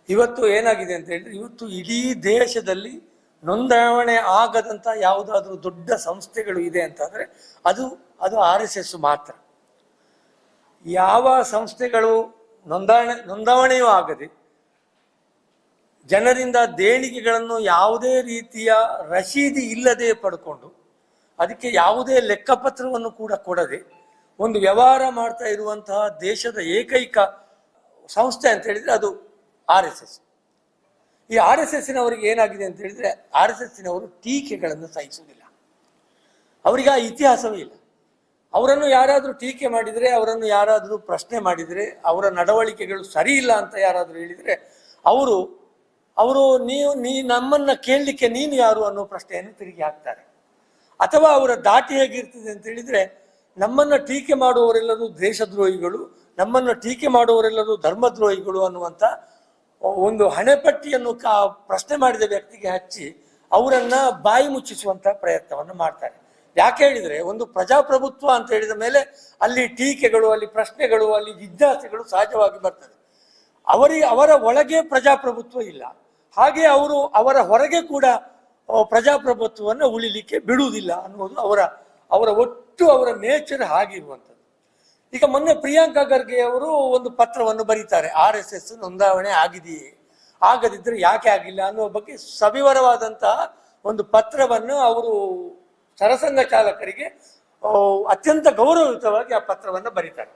ಇವತ್ತು ಏನಾಗಿದೆ ಅಂತ ಹೇಳಿದ್ರೆ, ಇವತ್ತು ಇಡೀ ದೇಶದಲ್ಲಿ ನೋಂದಾವಣೆ ಆಗದಂತ ಯಾವುದಾದ್ರೂ ದೊಡ್ಡ ಸಂಸ್ಥೆಗಳು ಇದೆ ಅಂತಂದ್ರೆ ಅದು ಅದು RSS ಮಾತ್ರ. ಯಾವ ಸಂಸ್ಥೆಗಳು ನೋಂದಾವಣೆಯೂ ಆಗದೆ ಜನರಿಂದ ದೇಣಿಗೆಗಳನ್ನು ಯಾವುದೇ ರೀತಿಯ ರಶೀದಿ ಇಲ್ಲದೆ ಪಡ್ಕೊಂಡು ಅದಕ್ಕೆ ಯಾವುದೇ ಲೆಕ್ಕಪತ್ರವನ್ನು ಕೂಡ ಕೊಡದೆ ಒಂದು ವ್ಯವಹಾರ ಮಾಡ್ತಾ ಇರುವಂತಹ ದೇಶದ ಏಕೈಕ ಸಂಸ್ಥೆ ಅಂತ ಹೇಳಿದ್ರೆ ಅದು RSS. ಈ RSSನವರಿಗೆ ಏನಾಗಿದೆ ಅಂತ ಹೇಳಿದ್ರೆ, RSSನವರು ಟೀಕೆಗಳನ್ನು ಸಹಿಸುವುದಿಲ್ಲ. ಅವರಿಗೆ ಆ ಇತಿಹಾಸವೇ ಇಲ್ಲ. ಅವರನ್ನು ಯಾರಾದರೂ ಟೀಕೆ ಮಾಡಿದರೆ, ಅವರನ್ನು ಯಾರಾದರೂ ಪ್ರಶ್ನೆ ಮಾಡಿದರೆ, ಅವರ ನಡವಳಿಕೆಗಳು ಸರಿ ಇಲ್ಲ ಅಂತ ಯಾರಾದರೂ ಹೇಳಿದರೆ ಅವರು ನೀ ನಮ್ಮನ್ನ ಕೇಳಲಿಕ್ಕೆ ನೀನು ಯಾರು ಅನ್ನೋ ಪ್ರಶ್ನೆಯನ್ನು ತಿರುಗಿ ಹಾಕ್ತಾರೆ. ಅಥವಾ ಅವರ ದಾಟಿ ಹೇಗಿರ್ತದೆ ಅಂತ ಹೇಳಿದ್ರೆ, ನಮ್ಮನ್ನ ಟೀಕೆ ಮಾಡುವವರೆಲ್ಲರೂ ದೇಶದ್ರೋಹಿಗಳು, ನಮ್ಮನ್ನು ಟೀಕೆ ಮಾಡುವವರೆಲ್ಲರೂ ಧರ್ಮದ್ರೋಹಿಗಳು ಅನ್ನುವಂಥ ಒಂದು ಹಣೆಪಟ್ಟಿಯನ್ನು ಪ್ರಶ್ನೆ ಮಾಡಿದ ವ್ಯಕ್ತಿಗೆ ಹಚ್ಚಿ ಅವರನ್ನ ಬಾಯಿ ಮುಚ್ಚಿಸುವಂತ ಪ್ರಯತ್ನವನ್ನು ಮಾಡ್ತಾರೆ. ಯಾಕೆ ಹೇಳಿದ್ರೆ, ಒಂದು ಪ್ರಜಾಪ್ರಭುತ್ವ ಅಂತ ಹೇಳಿದ ಮೇಲೆ ಅಲ್ಲಿ ಟೀಕೆಗಳು, ಅಲ್ಲಿ ಪ್ರಶ್ನೆಗಳು, ಅಲ್ಲಿ ಜಿಜ್ಞಾಸೆಗಳು ಸಹಜವಾಗಿ ಬರ್ತದೆ. ಅವರ ಒಳಗೆ ಪ್ರಜಾಪ್ರಭುತ್ವ ಇಲ್ಲ, ಹಾಗೆ ಅವರ ಹೊರಗೆ ಕೂಡ ಪ್ರಜಾಪ್ರಭುತ್ವವನ್ನು ಉಳಿಲಿಕ್ಕೆ ಬಿಡುವುದಿಲ್ಲ ಅನ್ನೋದು ಅವರ ನೇಚರ್ ಹಾಗಿರುವಂಥದ್ದು. ಈಗ ಮೊನ್ನೆ ಪ್ರಿಯಾಂಕಾ ಖರ್ಗೆ ಅವರು ಒಂದು ಪತ್ರವನ್ನು ಬರೀತಾರೆ, RSS ನೋಂದಾವಣೆ ಆಗಿದೆಯೇ, ಆಗದಿದ್ರೆ ಯಾಕೆ ಆಗಿಲ್ಲ ಅನ್ನುವ ಬಗ್ಗೆ ಸವಿವರವಾದಂತಹ ಒಂದು ಪತ್ರವನ್ನು ಅವರು ಸರಸಂಘ ಚಾಲಕರಿಗೆ ಅತ್ಯಂತ ಗೌರವಯುತವಾಗಿ ಆ ಪತ್ರವನ್ನು ಬರೀತಾರೆ.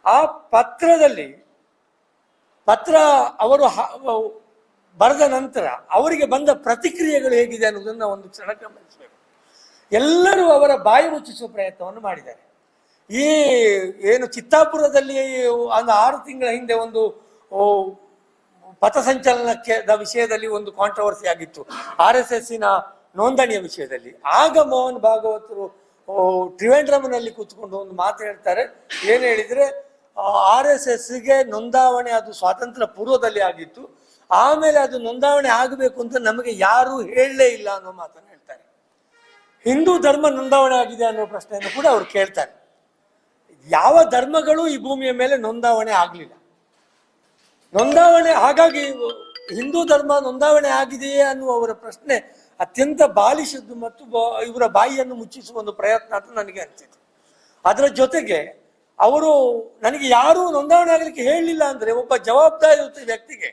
ಆ ಪತ್ರದಲ್ಲಿ ಅವರು ಬರೆದ ನಂತರ ಅವರಿಗೆ ಬಂದ ಪ್ರತಿಕ್ರಿಯೆಗಳು ಹೇಗಿದೆ ಅನ್ನೋದನ್ನು ಒಂದು ಕ್ಷಣ ಗಮನಿಸಬೇಕು. ಎಲ್ಲರೂ ಅವರ ಬಾಯಿ ಮುಚ್ಚಿಸುವ ಪ್ರಯತ್ನವನ್ನು ಮಾಡಿದ್ದಾರೆ. ಏನು ಚಿತ್ತಾಪುರದಲ್ಲಿ ಒಂದು 6 ತಿಂಗಳ ಹಿಂದೆ ಒಂದು ಪಥಸಂಚಲನಕ್ಕೆ ವಿಷಯದಲ್ಲಿ ಒಂದು ಕಾಂಟ್ರವರ್ಸಿ ಆಗಿತ್ತು, RSSನ ನೋಂದಣಿಯ ವಿಷಯದಲ್ಲಿ. ಆಗ ಮೋಹನ್ ಭಾಗವತರು ತ್ರಿವೇಂದ್ರಮನಲ್ಲಿ ಕೂತ್ಕೊಂಡು ಒಂದು ಮಾತು ಹೇಳ್ತಾರೆ. ಏನು ಹೇಳಿದ್ರೆ, RSSಗೆ ನೋಂದಾವಣೆ ಅದು ಸ್ವಾತಂತ್ರ್ಯ ಪೂರ್ವದಲ್ಲಿ ಆಗಿತ್ತು, ಆಮೇಲೆ ಅದು ನೋಂದಾವಣೆ ಆಗಬೇಕು ಅಂತ ನಮಗೆ ಯಾರೂ ಹೇಳಲೇ ಇಲ್ಲ ಅನ್ನೋ ಮಾತನ್ನು ಹೇಳ್ತಾರೆ. ಹಿಂದೂ ಧರ್ಮ ನೋಂದಾವಣೆ ಆಗಿದೆ ಅನ್ನೋ ಪ್ರಶ್ನೆಯನ್ನು ಕೂಡ ಅವರು ಕೇಳ್ತಾರೆ. ಯಾವ ಧರ್ಮಗಳು ಈ ಭೂಮಿಯ ಮೇಲೆ ನೋಂದಾವಣೆ ಆಗಲಿಲ್ಲ. ಹಾಗಾಗಿ ಹಿಂದೂ ಧರ್ಮ ನೋಂದಾವಣೆ ಆಗಿದೆಯೇ ಅನ್ನುವ ಅವರ ಪ್ರಶ್ನೆ ಅತ್ಯಂತ ಬಾಲಿಶದ್ದು ಮತ್ತು ಇವರ ಬಾಯಿಯನ್ನು ಮುಚ್ಚಿಸುವ ಒಂದು ಪ್ರಯತ್ನ ಅಂತ ನನಗೆ ಅನಿಸಿತು. ಅದರ ಜೊತೆಗೆ ನನಗೆ ಯಾರೂ ನೋಂದಾವಣೆ ಆಗಲಿಕ್ಕೆ ಹೇಳಲಿಲ್ಲ ಅಂದರೆ, ಒಬ್ಬ ಜವಾಬ್ದಾರಿಯುತ ವ್ಯಕ್ತಿಗೆ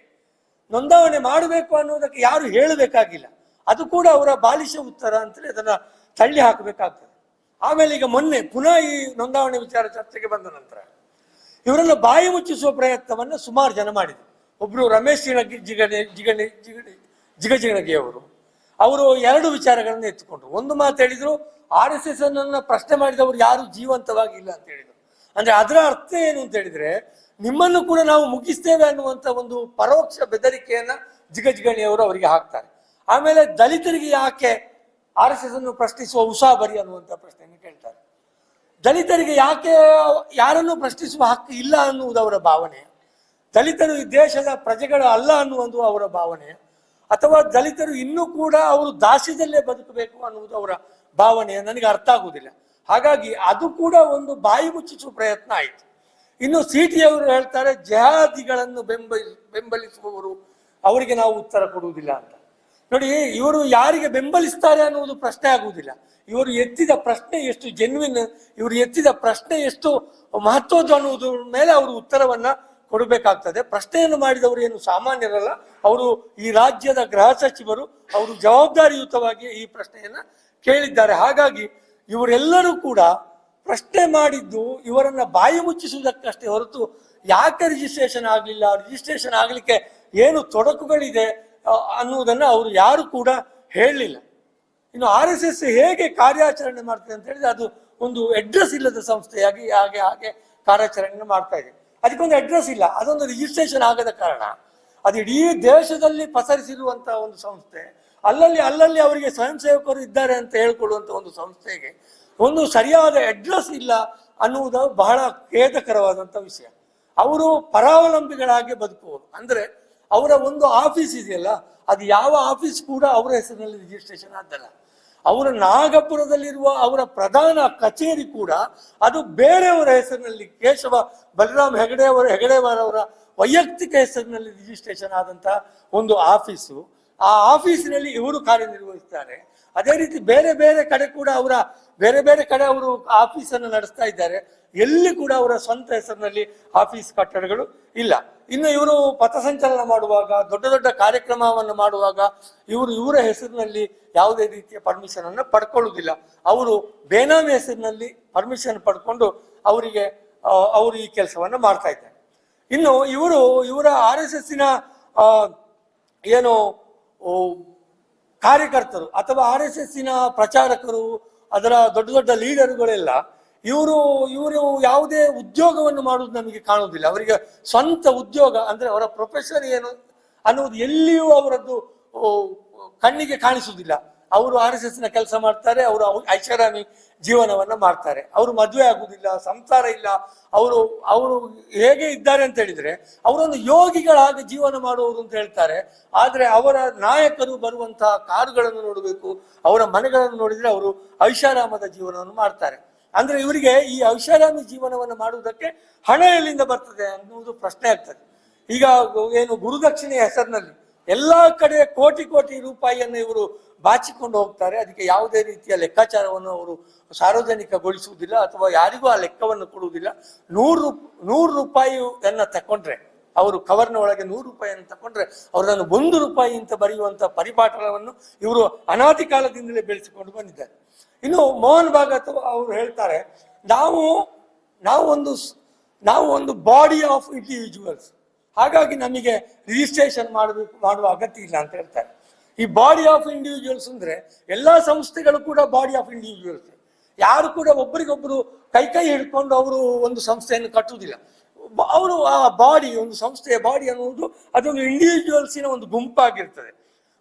ನೋಂದಾವಣೆ ಮಾಡಬೇಕು ಅನ್ನೋದಕ್ಕೆ ಯಾರು ಹೇಳಬೇಕಾಗಿಲ್ಲ. ಅದು ಕೂಡ ಅವರ ಬಾಲಿಶ ಉತ್ತರ ಅಂತೇಳಿ ಅದನ್ನು ತಳ್ಳಿ ಹಾಕಬೇಕಾಗ್ತದೆ. ಆಮೇಲೆ ಈಗ ಮೊನ್ನೆ ಪುನಃ ಈ ನೋಂದಾವಣೆ ವಿಚಾರ ಚರ್ಚೆಗೆ ಬಂದ ನಂತರ ಇವರನ್ನು ಬಾಯಿ ಮುಚ್ಚಿಸುವ ಪ್ರಯತ್ನವನ್ನು ಸುಮಾರು ಜನ ಮಾಡಿದರು. ಒಬ್ರು ರಮೇಶ್ ಜಿಗಜಿಣಗಿ ಅವರು 2 ವಿಚಾರಗಳನ್ನು ಎತ್ತಿಕೊಂಡ್ರು. ಒಂದು ಮಾತು ಹೇಳಿದ್ರು, RSS ಅನ್ನ ಪ್ರಶ್ನೆ ಮಾಡಿದವರು ಯಾರು ಜೀವಂತವಾಗಿ ಇಲ್ಲ ಅಂತ ಹೇಳಿದ್ರು. ಅಂದ್ರೆ ಅದರ ಅರ್ಥ ಏನು ಅಂತ ಹೇಳಿದ್ರೆ, ನಿಮ್ಮನ್ನು ಕೂಡ ನಾವು ಮುಗಿಸ್ತೇವೆ ಅನ್ನುವಂಥ ಒಂದು ಪರೋಕ್ಷ ಬೆದರಿಕೆಯನ್ನ ಜಿಗಜಿಗಣಿಯವರು ಅವರಿಗೆ ಹಾಕ್ತಾರೆ. ಆಮೇಲೆ ದಲಿತರಿಗೆ ಯಾಕೆ RSS ಅನ್ನು ಪ್ರಶ್ನಿಸುವ ಉಸಾಬರಿ ಅನ್ನುವಂಥ ಪ್ರಶ್ನೆಯನ್ನು ಕೇಳ್ತಾರೆ. ದಲಿತರಿಗೆ ಯಾಕೆ ಯಾರನ್ನು ಪ್ರಶ್ನಿಸುವ ಹಕ್ಕು ಇಲ್ಲ ಅನ್ನುವುದು ಅವರ ಭಾವನೆ, ದಲಿತರು ಈ ದೇಶದ ಪ್ರಜೆಗಳು ಅಲ್ಲ ಅನ್ನುವುದು ಅವರ ಭಾವನೆ, ಅಥವಾ ದಲಿತರು ಇನ್ನೂ ಕೂಡ ಅವರು ದಾಸ್ಯದಲ್ಲೇ ಬದುಕಬೇಕು ಅನ್ನುವುದು ಅವರ ಭಾವನೆ ನನಗೆ ಅರ್ಥ ಆಗುವುದಿಲ್ಲ. ಹಾಗಾಗಿ ಅದು ಕೂಡ ಒಂದು ಬಾಯಿ ಮುಚ್ಚಿಸುವ ಪ್ರಯತ್ನ ಆಯಿತು. ಇನ್ನು CT ಅವರು ಹೇಳ್ತಾರೆ, ಜಹಾದಿಗಳನ್ನು ಬೆಂಬಲಿಸುವವರು ಅವರಿಗೆ ನಾವು ಉತ್ತರ ಕೊಡುವುದಿಲ್ಲ ಅಂತ. ನೋಡಿ, ಇವರು ಯಾರಿಗೆ ಬೆಂಬಲಿಸ್ತಾರೆ ಅನ್ನುವುದು ಪ್ರಶ್ನೆ ಆಗುವುದಿಲ್ಲ. ಇವರು ಎತ್ತಿದ ಪ್ರಶ್ನೆ ಎಷ್ಟು ಜೆನ್ವಿನ್, ಇವರು ಎತ್ತಿದ ಪ್ರಶ್ನೆ ಎಷ್ಟು ಮಹತ್ವದ್ದು ಅನ್ನುವುದ್ರ ಮೇಲೆ ಅವರು ಉತ್ತರವನ್ನ ಕೊಡಬೇಕಾಗ್ತದೆ. ಪ್ರಶ್ನೆಯನ್ನು ಮಾಡಿದವರು ಏನು ಸಾಮಾನ್ಯರಲ್ಲ, ಅವರು ಈ ರಾಜ್ಯದ ಗೃಹ ಸಚಿವರು, ಅವರು ಜವಾಬ್ದಾರಿಯುತವಾಗಿ ಈ ಪ್ರಶ್ನೆಯನ್ನ ಕೇಳಿದ್ದಾರೆ. ಹಾಗಾಗಿ ಇವರೆಲ್ಲರೂ ಕೂಡ ಪ್ರಶ್ನೆ ಮಾಡಿದ್ದು ಇವರನ್ನ ಬಾಯಿ ಮುಚ್ಚಿಸುವುದಕ್ಕಷ್ಟೇ ಹೊರತು ಯಾಕೆ ರಿಜಿಸ್ಟ್ರೇಷನ್ ಆಗಲಿಲ್ಲ, ರಿಜಿಸ್ಟ್ರೇಷನ್ ಆಗಲಿಕ್ಕೆ ಏನು ತೊಡಕುಗಳಿದೆ ಅನ್ನುವುದನ್ನು ಅವರು ಯಾರು ಕೂಡ ಹೇಳಲಿಲ್ಲ. ಇನ್ನು RSS ಹೇಗೆ ಕಾರ್ಯಾಚರಣೆ ಮಾಡ್ತದೆ ಅಂತ ಹೇಳಿದ್ರೆ, ಅದು ಒಂದು ಅಡ್ರೆಸ್ ಇಲ್ಲದ ಸಂಸ್ಥೆಯಾಗಿ ಹಾಗೆ ಕಾರ್ಯಾಚರಣೆ ಮಾಡ್ತಾ ಇದೆ. ಅದಕ್ಕೊಂದು ಅಡ್ರೆಸ್ ಇಲ್ಲ, ಅದೊಂದು ರಿಜಿಸ್ಟ್ರೇಷನ್ ಆಗದ ಕಾರಣ ಅದು ಇಡೀ ದೇಶದಲ್ಲಿ ಪಸರಿಸಿರುವಂತಹ ಒಂದು ಸಂಸ್ಥೆ, ಅಲ್ಲಲ್ಲಿ ಅವರಿಗೆ ಸ್ವಯಂ ಸೇವಕರು ಇದ್ದಾರೆ ಅಂತ ಹೇಳ್ಕೊಳ್ಳುವಂಥ ಒಂದು ಸಂಸ್ಥೆಗೆ ಒಂದು ಸರಿಯಾದ ಅಡ್ರೆಸ್ ಇಲ್ಲ ಅನ್ನುವುದು ಬಹಳ ಖೇದಕರವಾದಂಥ ವಿಷಯ. ಅವರು ಪರಾವಲಂಬಿಗಳಾಗಿ ಬದುಕುವರು. ಅಂದರೆ ಅವರ ಒಂದು ಆಫೀಸ್ ಇದೆಯಲ್ಲ, ಅದು ಯಾವ ಆಫೀಸ್ ಕೂಡ ಅವರ ಹೆಸರಿನಲ್ಲಿ ರಿಜಿಸ್ಟ್ರೇಷನ್ ಆದಲ್ಲ. ಅವರ ನಾಗಪುರದಲ್ಲಿರುವ ಅವರ ಪ್ರಧಾನ ಕಚೇರಿ ಕೂಡ ಅದು ಬೇರೆಯವರ ಹೆಸರಿನಲ್ಲಿ, ಕೇಶವ ಬಲರಾಮ್ ಹೆಗಡೆಯವರ ವೈಯಕ್ತಿಕ ಹೆಸರಿನಲ್ಲಿ ರಿಜಿಸ್ಟ್ರೇಷನ್ ಆದಂತಹ ಒಂದು ಆಫೀಸು. ಆ ಆಫೀಸಿನಲ್ಲಿ ಇವರು ಕಾರ್ಯನಿರ್ವಹಿಸ್ತಾರೆ. ಅದೇ ರೀತಿ ಬೇರೆ ಬೇರೆ ಕಡೆ ಕೂಡ ಬೇರೆ ಬೇರೆ ಕಡೆ ಅವರು ಆಫೀಸನ್ನು ನಡೆಸ್ತಾ ಇದ್ದಾರೆ. ಎಲ್ಲಿ ಕೂಡ ಅವರ ಸ್ವಂತ ಹೆಸರಿನಲ್ಲಿ ಆಫೀಸ್ ಕಟ್ಟಡಗಳು ಇಲ್ಲ. ಇನ್ನು ಇವರು ಪಥಸಂಚಲನ ಮಾಡುವಾಗ, ದೊಡ್ಡ ದೊಡ್ಡ ಕಾರ್ಯಕ್ರಮವನ್ನು ಮಾಡುವಾಗ ಇವರ ಹೆಸರಿನಲ್ಲಿ ಯಾವುದೇ ರೀತಿಯ ಪರ್ಮಿಷನ್ ಅನ್ನು ಪಡ್ಕೊಳ್ಳುವುದಿಲ್ಲ. ಅವರು ಬೇನಾಮಿ ಹೆಸರಿನಲ್ಲಿ ಪರ್ಮಿಷನ್ ಪಡ್ಕೊಂಡು ಅವರು ಈ ಕೆಲಸವನ್ನು ಮಾಡ್ತಾ ಇದ್ದಾರೆ. ಇನ್ನು ಇವರ RSSನ ಏನು ಕಾರ್ಯಕರ್ತರು ಅಥವಾ RSSನ ಪ್ರಚಾರಕರು, ಅದರ ದೊಡ್ಡ ದೊಡ್ಡ ಲೀಡರ್ಗಳೆಲ್ಲ ಇವರು ಯಾವುದೇ ಉದ್ಯೋಗವನ್ನು ಮಾಡುವುದು ನಮಗೆ ಕಾಣುವುದಿಲ್ಲ. ಅವರಿಗೆ ಸ್ವಂತ ಉದ್ಯೋಗ ಅಂದ್ರೆ ಅವರ ಪ್ರೊಫೆಷನ್ ಏನು ಅನ್ನುವುದು ಎಲ್ಲಿಯೂ ಅವರದ್ದು ಕಣ್ಣಿಗೆ ಕಾಣಿಸುವುದಿಲ್ಲ. ಅವರು RSSನ ಕೆಲಸ ಮಾಡ್ತಾರೆ, ಅವರು ಐಷಾರಾಮಿ ಜೀವನವನ್ನ ಮಾಡ್ತಾರೆ. ಅವರು ಮದುವೆ ಆಗುವುದಿಲ್ಲ, ಸಂಸಾರ ಇಲ್ಲ. ಅವರು ಹೇಗೆ ಇದ್ದಾರೆ ಅಂತ ಹೇಳಿದ್ರೆ ಅವರೊಂದು ಯೋಗಿಗಳಾಗಿ ಜೀವನ ಮಾಡುವರು ಅಂತ ಹೇಳ್ತಾರೆ. ಆದ್ರೆ ಅವರ ನಾಯಕರು ಬರುವಂತಹ ಕಾರುಗಳನ್ನು ನೋಡಬೇಕು, ಅವರ ಮನೆಗಳನ್ನು ನೋಡಿದ್ರೆ ಅವರು ಐಷಾರಾಮದ ಜೀವನವನ್ನು ಮಾಡ್ತಾರೆ. ಅಂದ್ರೆ ಇವರಿಗೆ ಈ ಐಷಾರಾಮಿ ಜೀವನವನ್ನು ಮಾಡುವುದಕ್ಕೆ ಹಣ ಎಲ್ಲಿಂದ ಬರ್ತದೆ ಅನ್ನುವುದು ಪ್ರಶ್ನೆ ಆಗ್ತದೆ. ಈಗ ಏನು ಗುರುದಕ್ಷಿಣೆಯ ಹೆಸರಿನಲ್ಲಿ ಎಲ್ಲಾ ಕಡೆ ಕೋಟಿ ಕೋಟಿ ರೂಪಾಯಿಯನ್ನು ಇವರು ಬಾಚಿಕೊಂಡು ಹೋಗ್ತಾರೆ. ಅದಕ್ಕೆ ಯಾವುದೇ ರೀತಿಯ ಲೆಕ್ಕಾಚಾರವನ್ನು ಅವರು ಸಾರ್ವಜನಿಕಗೊಳಿಸುವುದಿಲ್ಲ ಅಥವಾ ಯಾರಿಗೂ ಆ ಲೆಕ್ಕವನ್ನು ಕೊಡುವುದಿಲ್ಲ. 100 ರೂಪಾಯಿಯನ್ನ ತಕೊಂಡ್ರೆ, ಅವರು ಕವರ್ನ ಒಳಗೆ 100 ರೂಪಾಯಿಯನ್ನು ತಕೊಂಡ್ರೆ ಅವರನ್ನು 1 ರೂಪಾಯಿ ಅಂತ ಬರೆಯುವಂತ ಪರಿಪಾಠವನ್ನು ಇವರು ಅನಾದಿ ಕಾಲದಿಂದಲೇ ಬೆಳೆಸಿಕೊಂಡು ಬಂದಿದ್ದಾರೆ. ಇನ್ನು ಮೋಹನ್ ಭಾಗವತ್ ಅವರು ಹೇಳ್ತಾರೆ, ನಾವು ಒಂದು ಬಾಡಿ ಆಫ್ ಇಂಡಿವಿಜುವಲ್ಸ್, ಹಾಗಾಗಿ ನಮಗೆ ರಿಜಿಸ್ಟ್ರೇಷನ್ ಮಾಡುವ ಅಗತ್ಯ ಇಲ್ಲ ಅಂತ ಹೇಳ್ತಾರೆ. ಈ ಬಾಡಿ ಆಫ್ ಇಂಡಿವಿಜುವಲ್ಸ್ ಅಂದ್ರೆ ಎಲ್ಲಾ ಸಂಸ್ಥೆಗಳು ಕೂಡ ಬಾಡಿ ಆಫ್ ಇಂಡಿವಿಜುವಲ್ಸ್. ಯಾರು ಕೂಡ ಒಬ್ಬರಿಗೊಬ್ಬರು ಕೈ ಹಿಡ್ಕೊಂಡು ಅವರು ಒಂದು ಸಂಸ್ಥೆಯನ್ನು ಕಟ್ಟುವುದಿಲ್ಲ. ಅವರು ಆ ಬಾಡಿ, ಒಂದು ಸಂಸ್ಥೆಯ ಬಾಡಿ ಅನ್ನುವುದು ಅದೊಂದು ಇಂಡಿವಿಜುವಲ್ಸಿನ ಒಂದು ಗುಂಪಾಗಿರ್ತದೆ.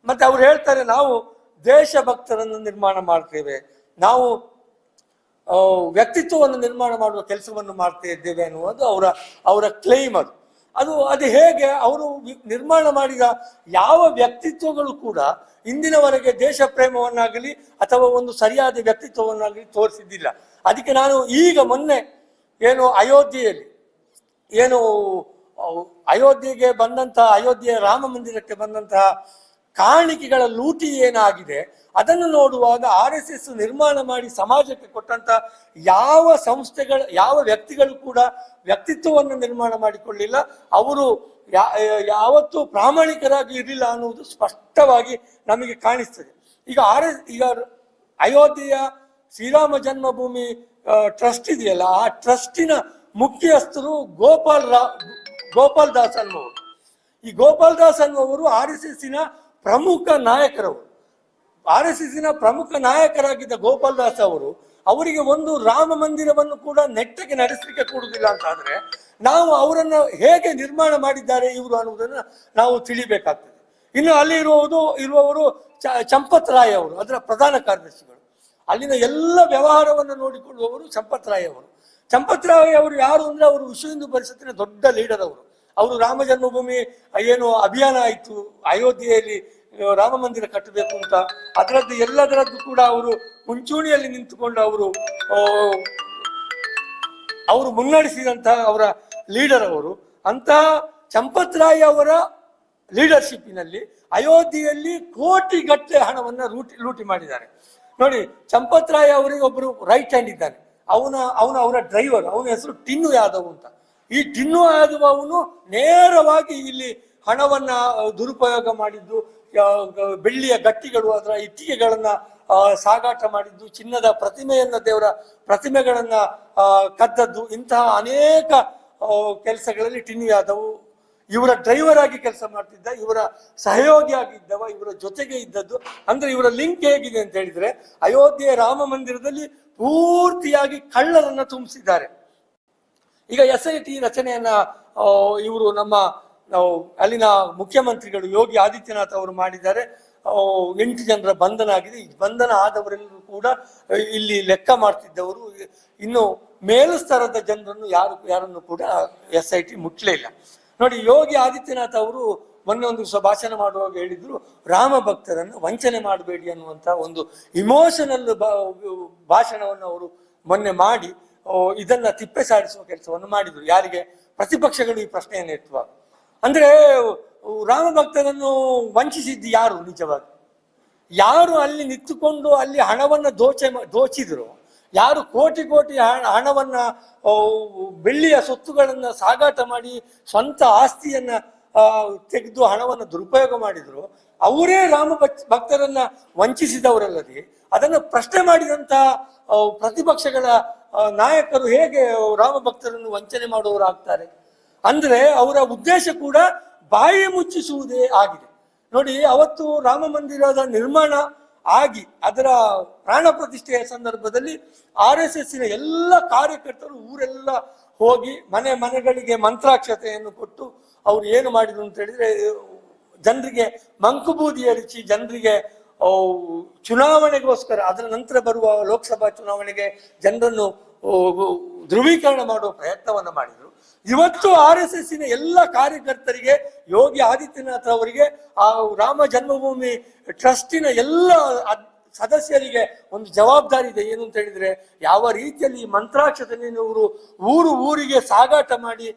ಮತ್ತೆ ಅವ್ರು ಹೇಳ್ತಾರೆ, ನಾವು ದೇಶಭಕ್ತರನ್ನು ನಿರ್ಮಾಣ ಮಾಡ್ತೇವೆ, ನಾವು ವ್ಯಕ್ತಿತ್ವವನ್ನು ನಿರ್ಮಾಣ ಮಾಡುವ ಕೆಲಸವನ್ನು ಮಾಡ್ತಾ ಇದ್ದೇವೆ ಅನ್ನುವುದು ಅವರ ಕ್ಲೇಮ್. ಅದು ಹೇಗೆ ಅವರು ನಿರ್ಮಾಣ ಮಾಡಿದ ಯಾವ ವ್ಯಕ್ತಿತ್ವಗಳು ಕೂಡ ಇಂದಿನವರೆಗೆ ದೇಶ ಪ್ರೇಮವನ್ನಾಗಲಿ ಅಥವಾ ಒಂದು ಸರಿಯಾದ ವ್ಯಕ್ತಿತ್ವವನ್ನಾಗಲಿ ತೋರಿಸಿದ್ದಿಲ್ಲ. ಅದಕ್ಕೆ ನಾನು ಈಗ ಮೊನ್ನೆ ಅಯೋಧ್ಯೆಗೆ ಬಂದಂತಹ, ಅಯೋಧ್ಯೆಯ ರಾಮ ಮಂದಿರಕ್ಕೆ ಬಂದಂತಹ ಕಾಣಿಕೆಗಳ ಲೂಟಿ ಏನಾಗಿದೆ ಅದನ್ನು ನೋಡುವಾಗ RSS ನಿರ್ಮಾಣ ಮಾಡಿ ಸಮಾಜಕ್ಕೆ ಕೊಟ್ಟಂತ ಯಾವ ಸಂಸ್ಥೆಗಳು, ಯಾವ ವ್ಯಕ್ತಿಗಳು ಕೂಡ ವ್ಯಕ್ತಿತ್ವವನ್ನು ನಿರ್ಮಾಣ ಮಾಡಿಕೊಳ್ಳಿಲ್ಲ. ಅವರು ಯಾವತ್ತೂ ಪ್ರಾಮಾಣಿಕರಾಗಿ ಇರಲಿಲ್ಲ ಅನ್ನುವುದು ಸ್ಪಷ್ಟವಾಗಿ ನಮಗೆ ಕಾಣಿಸ್ತದೆ. ಈಗ ಅಯೋಧ್ಯೆಯ ಶ್ರೀರಾಮ ಜನ್ಮಭೂಮಿ ಟ್ರಸ್ಟ್ ಇದೆಯಲ್ಲ, ಆ ಟ್ರಸ್ಟಿನ ಮುಖ್ಯಸ್ಥರು ಗೋಪಾಲ್ ದಾಸ್ ಅನ್ನುವರು. ಈ ಗೋಪಾಲ್ ದಾಸ್ ಅನ್ನುವರು RSSನ ಪ್ರಮುಖ ನಾಯಕರವರು. RSSನ ಪ್ರಮುಖ ನಾಯಕರಾಗಿದ್ದ ಗೋಪಾಲ್ ದಾಸ್ ಅವರಿಗೆ ಒಂದು ರಾಮ ಮಂದಿರವನ್ನು ಕೂಡ ನೆಟ್ಟಗೆ ನಡೆಸಲಿಕ್ಕೆ ಕೊಡುವುದಿಲ್ಲ ಅಂತ ಆದ್ರೆ ನಾವು ಅವರನ್ನು ಹೇಗೆ ನಿರ್ಮಾಣ ಮಾಡಿದ್ದಾರೆ ಇವರು ಅನ್ನುವುದನ್ನು ನಾವು ತಿಳಿಬೇಕಾಗ್ತದೆ. ಇನ್ನು ಅಲ್ಲಿ ಇರುವವರು ಚಂಪತ್ ರಾಯ್ ಅವರು, ಅದರ ಪ್ರಧಾನ ಕಾರ್ಯದರ್ಶಿಗಳು. ಅಲ್ಲಿನ ಎಲ್ಲ ವ್ಯವಹಾರವನ್ನು ನೋಡಿಕೊಳ್ಳುವವರು ಚಂಪತ್ ರಾಯ್ ಅವರು. ಚಂಪತ್ ರಾಯ್ ಅವರು ಯಾರು ಅಂದ್ರೆ ಅವರು ವಿಶ್ವ ಹಿಂದೂ ಪರಿಷತ್ತಿನ ದೊಡ್ಡ ಲೀಡರ್ ಅವರು ರಾಮ ಜನ್ಮಭೂಮಿ ಅಭಿಯಾನ ಆಯಿತು, ಅಯೋಧ್ಯೆಯಲ್ಲಿ ರಾಮ ಮಂದಿರ ಕಟ್ಟಬೇಕು ಅಂತ, ಎಲ್ಲದರದ್ದು ಕೂಡ ಅವರು ಮುಂಚೂಣಿಯಲ್ಲಿ ನಿಂತುಕೊಂಡು ಅವರು ಮುನ್ನಡೆಸಿದಂತಹ ಅವರ ಲೀಡರ್ ಅವರು. ಅಂತಹ ಚಂಪತ್ ರಾಯ್ ಅವರ ಲೀಡರ್ಶಿಪ್ಪಿನಲ್ಲಿ ಅಯೋಧ್ಯೆಯಲ್ಲಿ ಕೋಟಿಗಟ್ಟಲೆ ಹಣವನ್ನ ಲೂಟಿ ಮಾಡಿದ್ದಾರೆ. ನೋಡಿ, ಚಂಪತ್ ರಾಯ್ ಅವರಿಗೆ ಒಬ್ಬರು ರೈಟ್ ಹ್ಯಾಂಡ್ ಇದ್ದಾನೆ, ಅವರ ಡ್ರೈವರ್, ಅವನ ಹೆಸರು ಟಿನ್ನು ಯಾದವ್ ಅಂತ. ಈ ಟಿನ್ನು ಯಾದವ್ ಅವನು ನೇರವಾಗಿ ಇಲ್ಲಿ ಹಣವನ್ನ ದುರುಪಯೋಗ ಮಾಡಿದ್ದು, ಬೆಳ್ಳಿಯ ಗಟ್ಟಿಗಳು, ಅದರ ಇಟ್ಟಿಗೆಗಳನ್ನ ಸಾಗಾಟ ಮಾಡಿದ್ದು, ಚಿನ್ನದ ದೇವರ ಪ್ರತಿಮೆಗಳನ್ನ ಕದ್ದದ್ದು, ಇಂತಹ ಅನೇಕ ಕೆಲಸಗಳಲ್ಲಿ ಟಿನ್ನು ಯಾದವ್ ಇವರ ಡ್ರೈವರ್ ಆಗಿ ಕೆಲಸ ಮಾಡ್ತಿದ್ದ, ಇವರ ಸಹಯೋಗಿ ಆಗಿದ್ದವ, ಇವರ ಜೊತೆಗೆ ಇದ್ದದ್ದು. ಅಂದ್ರೆ ಇವರ ಲಿಂಕ್ ಹೇಗಿದೆ ಅಂತ ಹೇಳಿದ್ರೆ, ಅಯೋಧ್ಯೆಯ ರಾಮ ಮಂದಿರದಲ್ಲಿ ಪೂರ್ತಿಯಾಗಿ ಕಳ್ಳರನ್ನ ತುಂಬಿಸಿದ್ದಾರೆ. ಈಗ SIT ರಚನೆಯನ್ನ ಇವರು ನಮ್ಮ ಅಲ್ಲಿನ ಮುಖ್ಯಮಂತ್ರಿಗಳು ಯೋಗಿ ಆದಿತ್ಯನಾಥ್ ಅವರು ಮಾಡಿದ್ದಾರೆ. 8 ಜನರ ಬಂಧನ ಆಗಿದೆ. ಈ ಬಂಧನ ಆದವರೆಲ್ಲರೂ ಕೂಡ ಇಲ್ಲಿ ಲೆಕ್ಕ ಮಾಡ್ತಿದ್ದವರು. ಇನ್ನು ಮೇಲುಸ್ತರದ ಜನರನ್ನು ಯಾರನ್ನು ಕೂಡ SIT ಮುಟ್ಲೇ ಇಲ್ಲ. ನೋಡಿ, ಯೋಗಿ ಆದಿತ್ಯನಾಥ್ ಅವರು ಮೊನ್ನೆ ಒಂದು ದಿವಸ ಭಾಷಣ ಮಾಡುವಾಗ ಹೇಳಿದ್ರು, ರಾಮ ಭಕ್ತರನ್ನು ವಂಚನೆ ಮಾಡಬೇಡಿ ಅನ್ನುವಂಥ ಒಂದು ಇಮೋಷನಲ್ ಭಾಷಣವನ್ನು ಅವರು ಮೊನ್ನೆ ಮಾಡಿ ಇದನ್ನ ತಿಪ್ಪೆ ಸಾರಿಸುವ ಕೆಲಸವನ್ನು ಮಾಡಿದ್ರು. ಯಾರಿಗೆ? ಪ್ರತಿಪಕ್ಷಗಳು ಈ ಪ್ರಶ್ನೆಯನ್ನು ಎತ್ತುವಾಗ. ಅಂದ್ರೆ ರಾಮ ಭಕ್ತರನ್ನು ವಂಚಿಸಿದ್ದು ಯಾರು? ನಿಜವಾಗಿ ಯಾರು ಅಲ್ಲಿ ನಿಂತುಕೊಂಡು ಅಲ್ಲಿ ಹಣವನ್ನ ದೋಚಿದ್ರು, ಯಾರು ಕೋಟಿ ಕೋಟಿ ಹಣವನ್ನ ಬೆಳ್ಳಿಯ ಸೊತ್ತುಗಳನ್ನ ಸಾಗಾಟ ಮಾಡಿ ಸ್ವಂತ ಆಸ್ತಿಯನ್ನ ತೆಗೆದು ಹಣವನ್ನು ದುರುಪಯೋಗ ಮಾಡಿದ್ರು, ಅವರೇ ರಾಮ ಭಕ್ತರನ್ನ ವಂಚಿಸಿದವರಲ್ಲದೆ ಅದನ್ನು ಪ್ರಶ್ನೆ ಮಾಡಿದಂತ ಪ್ರತಿಪಕ್ಷಗಳ ನಾಯಕರು ಹೇಗೆ ರಾಮ ಭಕ್ತರನ್ನು ವಂಚನೆ ಮಾಡುವವರಾಗ್ತಾರೆ? ಅಂದ್ರೆ ಅವರ ಉದ್ದೇಶ ಕೂಡ ಬಾಯಿ ಮುಚ್ಚಿಸುವುದೇ ಆಗಿದೆ. ನೋಡಿ, ಅವತ್ತು ರಾಮ ಮಂದಿರದ ನಿರ್ಮಾಣ ಆಗಿ ಅದರ ಪ್ರಾಣ ಪ್ರತಿಷ್ಠೆಯ ಸಂದರ್ಭದಲ್ಲಿ RSS ಎಲ್ಲ ಕಾರ್ಯಕರ್ತರು ಊರೆಲ್ಲ ಹೋಗಿ ಮನೆಗಳಿಗೆ ಮಂತ್ರಾಕ್ಷತೆಯನ್ನು ಕೊಟ್ಟು ಅವ್ರು ಏನು ಮಾಡಿದ್ರು ಅಂತ ಹೇಳಿದ್ರೆ, ಜನರಿಗೆ ಮಂಕುಬೂದಿ ಎರಚಿ ಜನರಿಗೆ ಚುನಾವಣೆಗೋಸ್ಕರ, ಅದರ ನಂತರ ಬರುವ ಲೋಕಸಭಾ ಚುನಾವಣೆಗೆ ಜನರನ್ನು ಧ್ರುವೀಕರಣ ಮಾಡುವ ಪ್ರಯತ್ನವನ್ನ ಮಾಡಿದ್ರು. ಇವತ್ತು RSS ಎಲ್ಲ ಕಾರ್ಯಕರ್ತರಿಗೆ, ಯೋಗಿ ಆದಿತ್ಯನಾಥ್ ಅವರಿಗೆ, ಆ ರಾಮ ಜನ್ಮಭೂಮಿ ಟ್ರಸ್ಟಿನ ಎಲ್ಲ ಸದಸ್ಯರಿಗೆ ಒಂದು ಜವಾಬ್ದಾರಿ ಇದೆ. ಏನು ಅಂತ ಹೇಳಿದ್ರೆ, ಯಾವ ರೀತಿಯಲ್ಲಿ ಮಂತ್ರಾಕ್ಷತೆಯನ್ನು ಇವರು ಊರಿಗೆ ಸಾಗಾಟ ಮಾಡಿ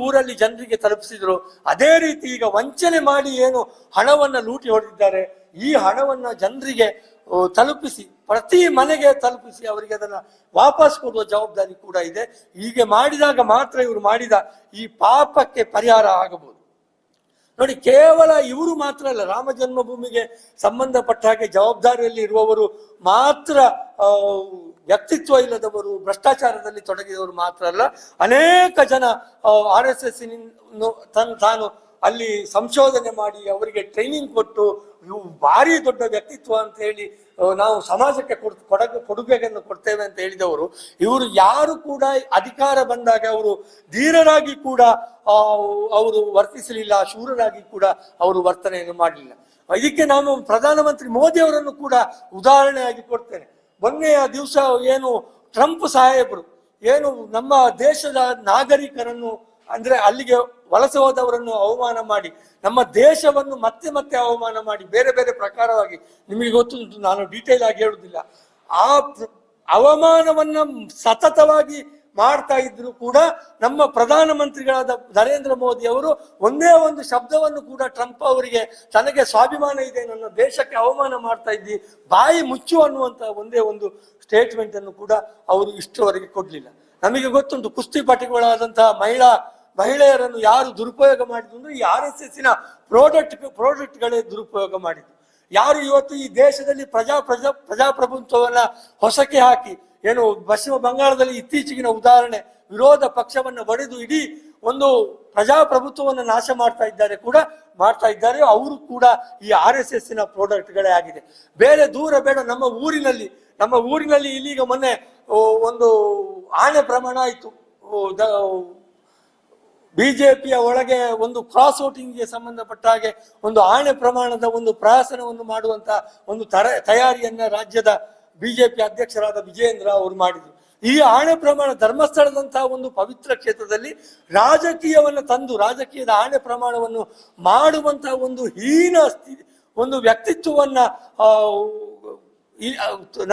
ಊರಲ್ಲಿ ಜನರಿಗೆ ತಲುಪಿಸಿದ್ರು, ಅದೇ ರೀತಿ ಈಗ ವಂಚನೆ ಮಾಡಿ ಏನು ಹಣವನ್ನ ಲೂಟಿ ಹೊಡೆದಿದ್ದಾರೆ, ಈ ಹಣವನ್ನ ಜನರಿಗೆ ತಲುಪಿಸಿ, ಪ್ರತಿ ಮನೆಗೆ ತಲುಪಿಸಿ ಅವರಿಗೆ ಅದನ್ನ ವಾಪಸ್ ಕೊಡುವ ಜವಾಬ್ದಾರಿ ಕೂಡ ಇದೆ. ಹೀಗೆ ಮಾಡಿದಾಗ ಮಾತ್ರ ಇವರು ಮಾಡಿದ ಈ ಪಾಪಕ್ಕೆ ಪರಿಹಾರ ಆಗಬಹುದು. ನೋಡಿ, ಕೇವಲ ಇವರು ಮಾತ್ರ ಅಲ್ಲ, ರಾಮ ಜನ್ಮಭೂಮಿಗೆ ಸಂಬಂಧಪಟ್ಟ ಹಾಗೆ ಜವಾಬ್ದಾರಿಯಲ್ಲಿ ಇರುವವರು ಮಾತ್ರ ವ್ಯಕ್ತಿತ್ವ ಇಲ್ಲದವರು, ಭ್ರಷ್ಟಾಚಾರದಲ್ಲಿ ತೊಡಗಿದವರು ಮಾತ್ರ ಅಲ್ಲ, ಅನೇಕ ಜನ RSS ತಾನು ಅಲ್ಲಿ ಸಂಶೋಧನೆ ಮಾಡಿ ಅವರಿಗೆ ಟ್ರೈನಿಂಗ್ ಕೊಟ್ಟು ಇವು ಭಾರಿ ದೊಡ್ಡ ವ್ಯಕ್ತಿತ್ವ ಅಂತ ಹೇಳಿ ನಾವು ಸಮಾಜಕ್ಕೆ ಕೊಡುಗೆಯನ್ನು ಕೊಡ್ತೇವೆ ಅಂತ ಹೇಳಿದವರು ಇವರು ಯಾರು ಕೂಡ ಅಧಿಕಾರ ಬಂದಾಗ ಅವರು ಧೀರರಾಗಿ ಕೂಡ ಅವರು ವರ್ತಿಸಲಿಲ್ಲ, ಶೂರರಾಗಿ ಕೂಡ ಅವರು ವರ್ತನೆಯನ್ನು ಮಾಡಲಿಲ್ಲ. ಇದಕ್ಕೆ ನಾನು ಪ್ರಧಾನಮಂತ್ರಿ ಮೋದಿ ಅವರನ್ನು ಕೂಡ ಉದಾಹರಣೆಯಾಗಿ ಕೊಡ್ತೇನೆ. ಮೊನ್ನೆಯ ದಿವಸ ಏನು ಟ್ರಂಪ್ ಸಾಹೇಬರು ಏನು ನಮ್ಮ ದೇಶದ ನಾಗರಿಕರನ್ನು ಅಂದ್ರೆ ಅಲ್ಲಿಗೆ ವಲಸೆ ಹೋದವರನ್ನು ಅವಮಾನ ಮಾಡಿ, ನಮ್ಮ ದೇಶವನ್ನು ಮತ್ತೆ ಮತ್ತೆ ಅವಮಾನ ಮಾಡಿ, ಬೇರೆ ಬೇರೆ ಪ್ರಕಾರವಾಗಿ, ನಿಮಗೆ ಗೊತ್ತುಂಟು, ನಾನು ಡೀಟೇಲ್ ಆಗಿ ಹೇಳುವುದಿಲ್ಲ, ಆ ಅವಮಾನವನ್ನ ಸತತವಾಗಿ ಮಾಡ್ತಾ ಇದ್ರು ಕೂಡ ನಮ್ಮ ಪ್ರಧಾನಮಂತ್ರಿಗಳಾದ ನರೇಂದ್ರ ಮೋದಿ ಅವರು ಒಂದೇ ಒಂದು ಶಬ್ದವನ್ನು ಕೂಡ ಟ್ರಂಪ್ ಅವರಿಗೆ ತನಗೆ ಸ್ವಾಭಿಮಾನ ಇದೆ, ನನ್ನ ದೇಶಕ್ಕೆ ಅವಮಾನ ಮಾಡ್ತಾ ಇದ್ದಿ, ಬಾಯಿ ಮುಚ್ಚು ಅನ್ನುವಂತ ಒಂದೇ ಒಂದು ಸ್ಟೇಟ್ಮೆಂಟ್ ಅನ್ನು ಕೂಡ ಅವರು ಇಷ್ಟರವರೆಗೆ ಕೊಡ್ಲಿಲ್ಲ. ನಮಗೆ ಗೊತ್ತುಂಟು, ಕುಸ್ತಿಪಟುಗಳಾದಂತಹ ಮಹಿಳೆಯರನ್ನು ಯಾರು ದುರುಪಯೋಗ ಮಾಡಿದ್ರು ಅಂದ್ರೆ ಈ RSS ಪ್ರಾಡಕ್ಟ್ಗಳೇ ದುರುಪಯೋಗ ಮಾಡಿದ್ರು. ಯಾರು ಇವತ್ತು ಈ ದೇಶದಲ್ಲಿ ಪ್ರಜಾಪ್ರಭುತ್ವವನ್ನ ಹೊಸಕ್ಕೆ ಹಾಕಿ, ಏನು ಪಶ್ಚಿಮ ಬಂಗಾಳದಲ್ಲಿ ಇತ್ತೀಚೆಗಿನ ಉದಾಹರಣೆ, ವಿರೋಧ ಪಕ್ಷವನ್ನ ಬಡಿದು ಇಡೀ ಒಂದು ಪ್ರಜಾಪ್ರಭುತ್ವವನ್ನು ನಾಶ ಮಾಡ್ತಾ ಇದ್ದಾರೆ, ಅವರು ಕೂಡ ಈ RSS ಪ್ರಾಡಕ್ಟ್ಗಳೇ ಆಗಿದೆ. ಬೇರೆ ದೂರ ಬೇಡ, ನಮ್ಮ ಊರಿನಲ್ಲಿ ಇಲ್ಲಿಗ ಮೊನ್ನೆ ಒಂದು ಆಣೆ ಪ್ರಮಾಣ ಆಯಿತು. ಬಿಜೆಪಿಯ ಒಳಗೆ ಒಂದು ಕ್ರಾಸ್ ವೋಟಿಂಗ್ಗೆ ಸಂಬಂಧಪಟ್ಟ ಹಾಗೆ ಒಂದು ಆಣೆ ಪ್ರಮಾಣದ ಒಂದು ಪ್ರಹಸನವನ್ನು ಮಾಡುವಂತ ಒಂದು ತಯಾರಿಯನ್ನ ರಾಜ್ಯದ ಬಿಜೆಪಿ ಅಧ್ಯಕ್ಷರಾದ ವಿಜಯೇಂದ್ರ ಅವರು ಮಾಡಿದ್ರು. ಈ ಆಣೆ ಪ್ರಮಾಣ ಧರ್ಮಸ್ಥಳದಂತಹ ಒಂದು ಪವಿತ್ರ ಕ್ಷೇತ್ರದಲ್ಲಿ ರಾಜಕೀಯದ ಆಣೆ ಪ್ರಮಾಣವನ್ನು ಮಾಡುವಂತಹ ಒಂದು ಒಂದು ವ್ಯಕ್ತಿತ್ವವನ್ನ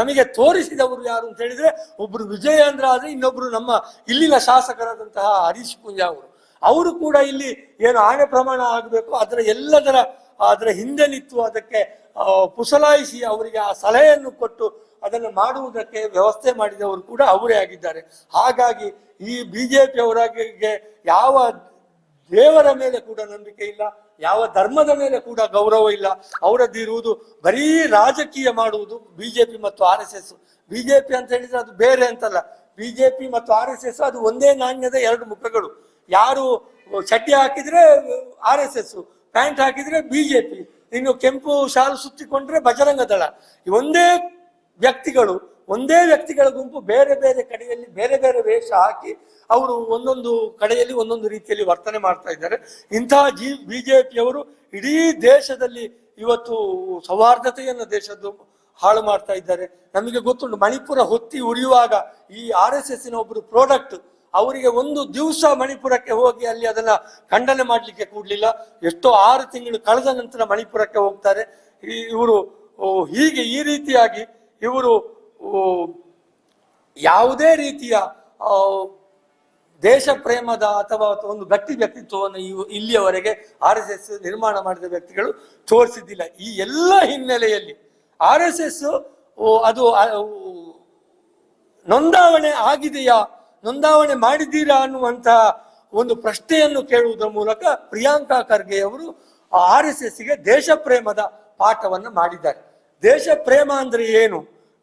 ನಮಗೆ ತೋರಿಸಿದವರು ಯಾರು ಅಂತ ಹೇಳಿದ್ರೆ, ಒಬ್ರು ವಿಜಯೇಂದ್ರ ಆದ್ರೆ ಇನ್ನೊಬ್ರು ನಮ್ಮ ಇಲ್ಲಿನ ಶಾಸಕರಾದಂತಹ ಹರೀಶ್ ಪೂಂಜಾ ಅವರು ಕೂಡ ಇಲ್ಲಿ ಏನು ಆಣೆ ಪ್ರಮಾಣ ಆಗಬೇಕು ಅದರ ಹಿಂದೆ ನಿಂತು ಅದಕ್ಕೆ ಪುಸಲಾಯಿಸಿ ಅವರಿಗೆ ಆ ಸಲಹೆಯನ್ನು ಕೊಟ್ಟು ಅದನ್ನು ಮಾಡುವುದಕ್ಕೆ ವ್ಯವಸ್ಥೆ ಮಾಡಿದವರು ಕೂಡ ಅವರೇ ಆಗಿದ್ದಾರೆ. ಹಾಗಾಗಿ ಈ ಬಿಜೆಪಿ ಅವರಿಗೆ ಯಾವ ದೇವರ ಮೇಲೆ ಕೂಡ ನಂಬಿಕೆ ಇಲ್ಲ, ಯಾವ ಧರ್ಮದ ಮೇಲೆ ಕೂಡ ಗೌರವ ಇಲ್ಲ. ಅವರದ್ದಿರುವುದು ಬರೀ ರಾಜಕೀಯ ಮಾಡುವುದು ಬಿಜೆಪಿ ಮತ್ತು RSS. ಬಿಜೆಪಿ ಅಂತ ಹೇಳಿದ್ರೆ ಅದು ಬೇರೆ ಅಂತಲ್ಲ, ಬಿಜೆಪಿ ಮತ್ತು RSS ಅದು ಒಂದೇ ನಾಣ್ಯದ ಎರಡು ಮುಖಗಳು. ಯಾರು ಚಡ್ಡಿ ಹಾಕಿದ್ರೆ RSS, ಪ್ಯಾಂಟ್ ಹಾಕಿದ್ರೆ ಬಿಜೆಪಿ, ಇನ್ನು ಕೆಂಪು ಶಾಲು ಸುತ್ತಿಕೊಂಡ್ರೆ ಬಜರಂಗ ದಳ. ಒಂದೇ ವ್ಯಕ್ತಿಗಳ ಗುಂಪು ಬೇರೆ ಬೇರೆ ಕಡೆಯಲ್ಲಿ ಬೇರೆ ಬೇರೆ ವೇಷ ಹಾಕಿ ಅವರು ಒಂದೊಂದು ಕಡೆಯಲ್ಲಿ ಒಂದೊಂದು ರೀತಿಯಲ್ಲಿ ವರ್ತನೆ ಮಾಡ್ತಾ ಇದ್ದಾರೆ. ಇಂತಹ ಬಿಜೆಪಿಯವರು ಇಡೀ ದೇಶದಲ್ಲಿ ಇವತ್ತು ಸೌಹಾರ್ದತೆಯನ್ನು ದೇಶದ್ದು ಹಾಳು ಮಾಡ್ತಾ ಇದ್ದಾರೆ. ನಮಗೆ ಗೊತ್ತುಂಟು, ಮಣಿಪುರ ಹೊತ್ತಿ ಉರಿಯುವಾಗ ಈ RSS ಒಬ್ಬರು ಪ್ರಾಡಕ್ಟ್ ಅವರಿಗೆ ಒಂದು ದಿವಸ ಮಣಿಪುರಕ್ಕೆ ಹೋಗಿ ಅಲ್ಲಿ ಅದನ್ನ ಖಂಡನೆ ಮಾಡಲಿಕ್ಕೆ ಕೂಡ್ಲಿಲ್ಲ. ಎಷ್ಟೋ 6 ತಿಂಗಳು ಕಳೆದ ನಂತರ ಮಣಿಪುರಕ್ಕೆ ಹೋಗ್ತಾರೆ. ಇವರು ಹೀಗೆ ಈ ರೀತಿಯಾಗಿ ಇವರು ಯಾವುದೇ ರೀತಿಯ ದೇಶ ಪ್ರೇಮದ ಅಥವಾ ಒಂದು ಗಟ್ಟಿ ವ್ಯಕ್ತಿತ್ವವನ್ನು ಇಲ್ಲಿಯವರೆಗೆ RSS ನಿರ್ಮಾಣ ಮಾಡಿದ ವ್ಯಕ್ತಿಗಳು ತೋರಿಸಿದ್ದಿಲ್ಲ. ಈ ಎಲ್ಲ ಹಿನ್ನೆಲೆಯಲ್ಲಿ RSS ಅದು ನೋಂದಾವಣೆ ಆಗಿದೆಯಾ, ನೋಂದಾವಣೆ ಮಾಡಿದ್ದೀರಾ ಅನ್ನುವಂತಹ ಒಂದು ಪ್ರಶ್ನೆಯನ್ನು ಕೇಳುವುದರ ಮೂಲಕ ಪ್ರಿಯಾಂಕಾ ಖರ್ಗೆ ಅವರು RSSಗೆ ದೇಶ ಪ್ರೇಮದ ಪಾಠವನ್ನು ಮಾಡಿದ್ದಾರೆ. ದೇಶ ಪ್ರೇಮ ಅಂದ್ರೆ ಏನು?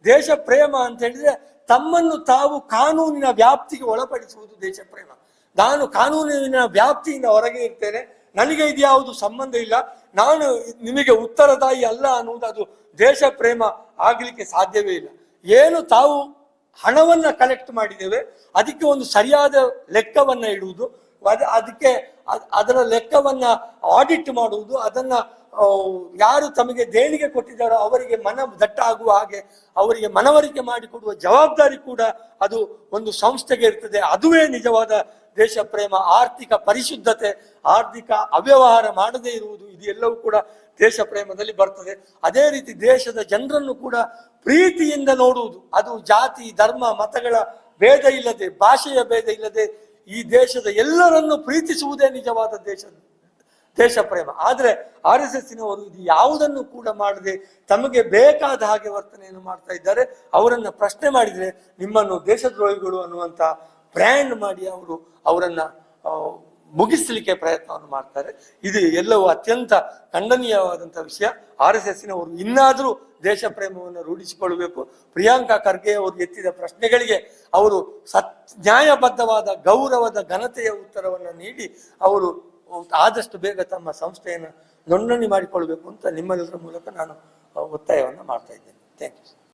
ದೇಶ ಪ್ರೇಮ ಅಂತ ಹೇಳಿದ್ರೆ ತಮ್ಮನ್ನು ತಾವು ಕಾನೂನಿನ ವ್ಯಾಪ್ತಿಗೆ ಒಳಪಡಿಸುವುದು ದೇಶ ಪ್ರೇಮ. ನಾನು ಕಾನೂನಿನ ವ್ಯಾಪ್ತಿಯಿಂದ ಹೊರಗೆ ಇರ್ತೇನೆ, ನನಗೆ ಇದ್ಯಾವುದು ಸಂಬಂಧ ಇಲ್ಲ, ನಾನು ನಿಮಗೆ ಉತ್ತರದಾಯಿ ಅಲ್ಲ ಅನ್ನುವುದು ಅದು ದೇಶ ಪ್ರೇಮ ಆಗ್ಲಿಕ್ಕೆ ಸಾಧ್ಯವೇ ಇಲ್ಲ. ಏನು ತಾವು ಹಣವನ್ನ ಕಲೆಕ್ಟ್ ಮಾಡಿದ್ದೇವೆ ಅದಕ್ಕೆ ಒಂದು ಸರಿಯಾದ ಲೆಕ್ಕವನ್ನ ಇಡುವುದು, ಅದಕ್ಕೆ ಅದರ ಲೆಕ್ಕವನ್ನ ಆಡಿಟ್ ಮಾಡುವುದು, ಅದನ್ನ ಯಾರು ತಮಗೆ ದೇಣಿಗೆ ಕೊಟ್ಟಿದ್ದಾರೋ ಅವರಿಗೆ ಮನ ದಟ್ಟ ಆಗುವ ಹಾಗೆ ಅವರಿಗೆ ಮನವರಿಕೆ ಮಾಡಿಕೊಡುವ ಜವಾಬ್ದಾರಿ ಕೂಡ ಅದು ಒಂದು ಸಂಸ್ಥೆಗೆ ಇರ್ತದೆ. ಅದುವೇ ನಿಜವಾದ ದೇಶ ಪ್ರೇಮ. ಆರ್ಥಿಕ ಪರಿಶುದ್ಧತೆ, ಆರ್ಥಿಕ ಅವ್ಯವಹಾರ ಮಾಡದೇ ಇರುವುದು, ಇದೆಲ್ಲವೂ ಕೂಡ ದೇಶ ಪ್ರೇಮದಲ್ಲಿ ಬರ್ತದೆ. ಅದೇ ರೀತಿ ದೇಶದ ಜನರನ್ನು ಕೂಡ ಪ್ರೀತಿಯಿಂದ ನೋಡುವುದು, ಅದು ಜಾತಿ ಧರ್ಮ ಮತಗಳ ಭೇದ ಇಲ್ಲದೆ, ಭಾಷೆಯ ಭೇದ ಇಲ್ಲದೆ ಈ ದೇಶದ ಎಲ್ಲರನ್ನು ಪ್ರೀತಿಸುವುದೇ ನಿಜವಾದ ದೇಶ ಪ್ರೇಮ. ಆದ್ರೆ RSSನವರು ಇದು ಯಾವುದನ್ನು ಕೂಡ ಮಾಡದೆ ತಮಗೆ ಬೇಕಾದ ಹಾಗೆ ವರ್ತನೆಯನ್ನು ಮಾಡ್ತಾ ಇದ್ದಾರೆ. ಅವರನ್ನ ಪ್ರಶ್ನೆ ಮಾಡಿದ್ರೆ ನಿಮ್ಮನ್ನು ದೇಶದ್ರೋಹಿಗಳು ಅನ್ನುವಂತ ಬ್ರ್ಯಾಂಡ್ ಮಾಡಿ ಅವರನ್ನ ಮುಗಿಸ್ಲಿಕ್ಕೆ ಪ್ರಯತ್ನವನ್ನು ಮಾಡ್ತಾರೆ. ಇದು ಎಲ್ಲವೂ ಅತ್ಯಂತ ಖಂಡನೀಯವಾದಂತಹ ವಿಷಯ. RSSನವರು ಇನ್ನಾದರೂ ದೇಶ ಪ್ರೇಮವನ್ನು ರೂಢಿಸಿಕೊಳ್ಳಬೇಕು. ಪ್ರಿಯಾಂಕಾ ಖರ್ಗೆ ಅವರು ಎತ್ತಿದ ಪ್ರಶ್ನೆಗಳಿಗೆ ಅವರು ನ್ಯಾಯಬದ್ಧವಾದ ಗೌರವದ ಘನತೆಯ ಉತ್ತರವನ್ನು ನೀಡಿ ಅವರು ಆದಷ್ಟು ಬೇಗ ತಮ್ಮ ಸಂಸ್ಥೆಯನ್ನು ನೋಂದಣಿ ಮಾಡಿಕೊಳ್ಬೇಕು ಅಂತ ನಿಮ್ಮೆಲ್ಲರ ಮೂಲಕ ನಾನು ಒತ್ತಾಯವನ್ನು ಮಾಡ್ತಾ ಇದ್ದೇನೆ. Thank you.